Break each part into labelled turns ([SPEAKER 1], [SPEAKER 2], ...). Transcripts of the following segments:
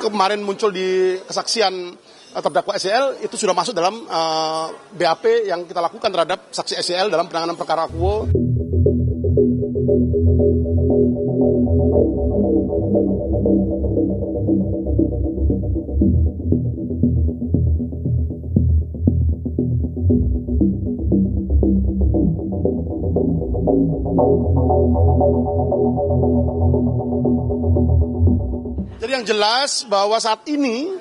[SPEAKER 1] Kemarin muncul di kesaksian terdakwa SEL itu sudah masuk dalam BAP yang kita lakukan terhadap saksi SEL dalam penanganan perkara akuo. Jadi yang jelas bahwa saat ini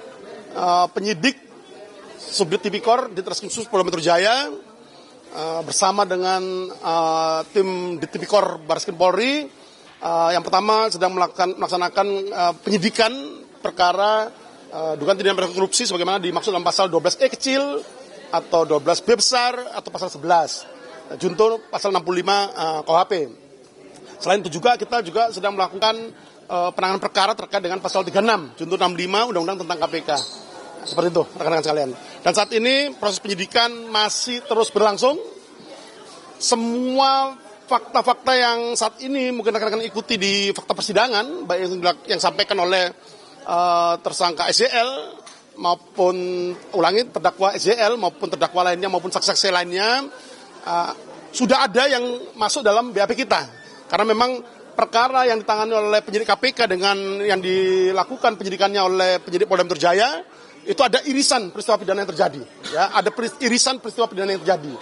[SPEAKER 1] penyidik Subdit Tipikor di Treskrimsus Polda Metro Jaya bersama dengan tim di Tipikor Barreskrim Polri yang pertama sedang melaksanakan penyidikan perkara dugaan tindak pidana korupsi sebagaimana dimaksud dalam pasal 12E kecil atau 12B besar atau pasal 11 junto pasal 65 KUHP. Selain itu juga kita juga sedang melakukan penanganan perkara terkait dengan pasal 36 junto 65 Undang-Undang tentang KPK. Seperti itu rekan-rekan sekalian. Dan saat ini proses penyidikan masih terus berlangsung. Semua fakta-fakta yang saat ini mungkin rekan-rekan ikuti di fakta persidangan baik yang disampaikan oleh tersangka SEL maupun terdakwa SEL maupun terdakwa lainnya maupun saksi-saksi lainnya sudah ada yang masuk dalam BAP kita. Karena memang perkara yang ditangani oleh penyidik KPK dengan yang dilakukan penyidikannya oleh penyidik Polda Metro Jaya itu ada irisan peristiwa pidana yang terjadi, ya, ada irisan peristiwa pidana yang terjadi.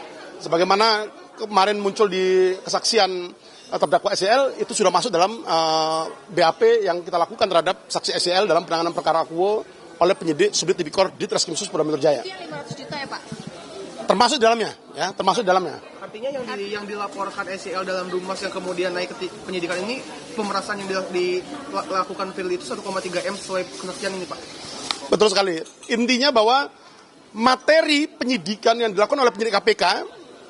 [SPEAKER 1] Sebagaimana kemarin muncul di kesaksian terdakwa SEL itu sudah masuk dalam BAP yang kita lakukan terhadap saksi SEL dalam penanganan perkara akuo oleh penyidik Subdit Tipikor di Treskrimsus Polda Metro Jaya.
[SPEAKER 2] Itu yang 500 juta ya Pak?
[SPEAKER 1] Termasuk dalamnya, ya, termasuk dalamnya.
[SPEAKER 3] Artinya yang dilaporkan SEL dalam Dumas yang kemudian naik ke penyidikan ini pemerasan yang dilakukan Firly itu 1,3 M sesuai kesaksian ini Pak?
[SPEAKER 1] Betul sekali. Intinya bahwa materi penyidikan yang dilakukan oleh penyidik KPK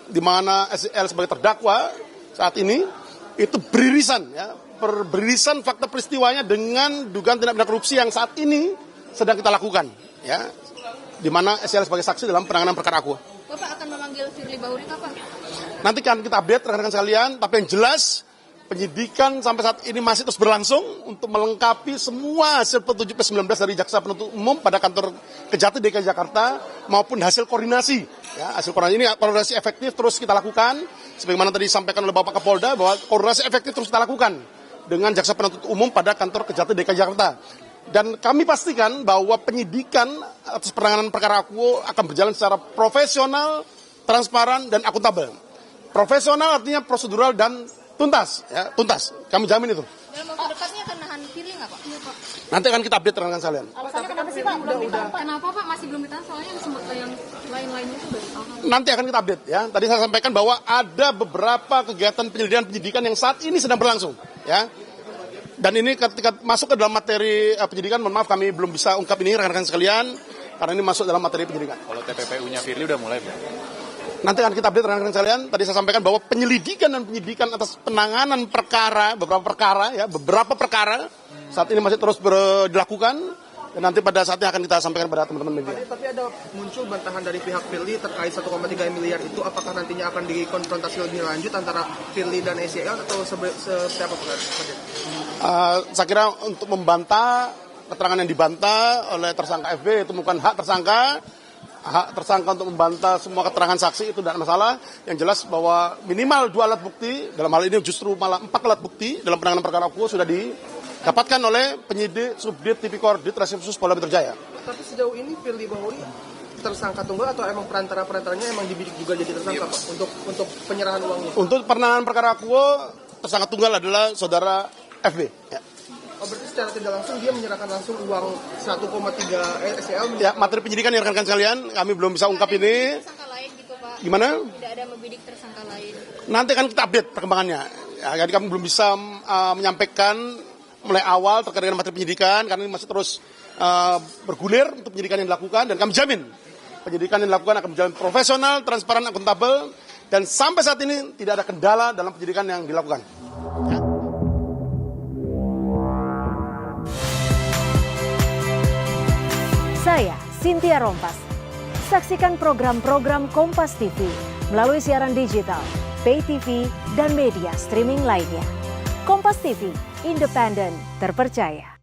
[SPEAKER 1] di mana SEL sebagai terdakwa saat ini itu beririsan, ya, beririsan fakta peristiwanya dengan dugaan tindak pidana korupsi yang saat ini sedang kita lakukan, ya, di mana SEL sebagai saksi dalam penanganan perkara akuo.
[SPEAKER 2] Bapak akan memanggil Firly Bahuri kapan?
[SPEAKER 1] Nanti kan kita update rekan-rekan sekalian, tapi yang jelas penyidikan sampai saat ini masih terus berlangsung untuk melengkapi semua hasil petunjuk P19 dari Jaksa Penuntut Umum pada kantor Kejati DKI Jakarta maupun hasil koordinasi. Ya, hasil koordinasi ini koordinasi efektif terus kita lakukan, sebagaimana tadi disampaikan oleh Bapak Kapolda bahwa koordinasi efektif terus kita lakukan dengan Jaksa Penuntut Umum pada kantor Kejati DKI Jakarta. Dan kami pastikan bahwa penyidikan atas penanganan perkara akuo akan berjalan secara profesional, transparan, dan akuntabel. Profesional artinya prosedural dan tuntas, ya, tuntas. Kami jamin itu.
[SPEAKER 2] Dalam waktu dekatnya akan nahan Firly nggak Pak? Iya Pak.
[SPEAKER 1] Nanti akan kita update rekan-rekan sekalian.
[SPEAKER 2] Alasannya kenapa sih Pak? Belum ditahan Pak? Kenapa Pak masih belum ditahan? Soalnya yang lain-lainnya itu udah ditahan.
[SPEAKER 1] Nanti akan kita update, ya. Tadi saya sampaikan bahwa ada beberapa kegiatan penyidikan yang saat ini sedang berlangsung, ya. Dan ini ketika masuk ke dalam materi penyidikan, mohon maaf kami belum bisa ungkap ini rekan-rekan sekalian, karena ini masuk dalam materi penyidikan.
[SPEAKER 4] Kalau TPPU-nya Firly udah mulai Pak?
[SPEAKER 1] Nanti akan kita update rekan-rekan sekalian. Tadi saya sampaikan bahwa penyelidikan dan penyidikan atas penanganan perkara, beberapa perkara saat ini masih terus dilakukan. Dan nanti pada saatnya akan kita sampaikan pada teman-teman media.
[SPEAKER 3] Tapi ada muncul bantahan dari pihak Firly terkait 1,3 miliar itu, apakah nantinya akan dikonfrontasi lebih lanjut antara Firly dan SEL atau seperti apa Pak?
[SPEAKER 1] Saya kira untuk membantah keterangan yang dibantah oleh tersangka FB itu bukan hak tersangka. Hak tersangka untuk membantah semua keterangan saksi itu tidak ada masalah. Yang jelas bahwa minimal 2 alat bukti, dalam hal ini justru malah 4 alat bukti dalam penanganan perkara akuo sudah didapatkan oleh penyidik Subdit Tipikor di Treskrimsus Polda Metro Jaya.
[SPEAKER 3] Tapi sejauh ini Firly Bahuri tersangka tunggal atau emang perantaranya emang dibidik juga jadi tersangka Pak untuk penyerahan uangnya? Untuk
[SPEAKER 1] penanganan perkara akuo tersangka tunggal adalah saudara FB. Ya.
[SPEAKER 3] Oh, berarti secara tidak langsung dia menyerahkan langsung uang 1,3 SEL?
[SPEAKER 1] Ya, materi penyidikan ya rekan-rekan sekalian, kami belum bisa ungkap ini.
[SPEAKER 2] Tersangka lain gitu Pak?
[SPEAKER 1] Gimana?
[SPEAKER 2] Tidak ada membidik tersangka lain.
[SPEAKER 1] Nanti akan kita update perkembangannya. Ya, jadi kami belum bisa menyampaikan mulai awal terkait dengan materi penyidikan, karena ini masih terus bergulir untuk penyidikan yang dilakukan, dan kami jamin penyidikan yang dilakukan akan berjalan profesional, transparan, akuntabel, dan sampai saat ini tidak ada kendala dalam penyidikan yang dilakukan. Ya.
[SPEAKER 5] Saya Cynthia Rompas. Saksikan program-program Kompas TV melalui siaran digital, pay TV, dan media streaming lainnya. Kompas TV, independen, terpercaya.